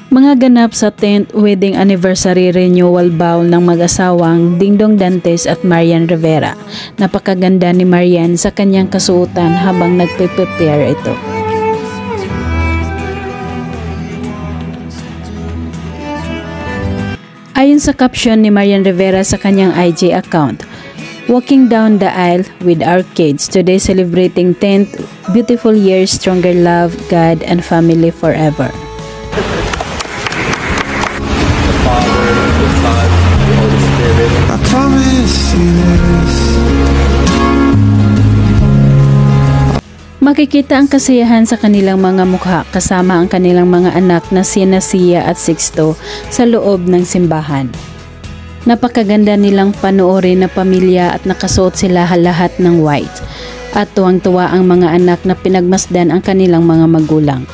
Mga ganap sa 10th wedding anniversary renewal bowl ng mag-asawang Dingdong Dantes at Marian Rivera. Napakaganda ni Marian sa kanyang kasuotan habang nagpe-prepare ito. Ayon sa caption ni Marian Rivera sa kanyang IG account, "Walking down the aisle with our kids today, celebrating 10th beautiful years, stronger love, God and family forever." Makikita ang kasiyahan sa kanilang mga mukha kasama ang kanilang mga anak na sina Sia at Sixto sa loob ng simbahan. Napakaganda nilang panoorin na pamilya at nakasuot sila lahat ng white at tuwang-tuwa ang mga anak na pinagmasdan ang kanilang mga magulang.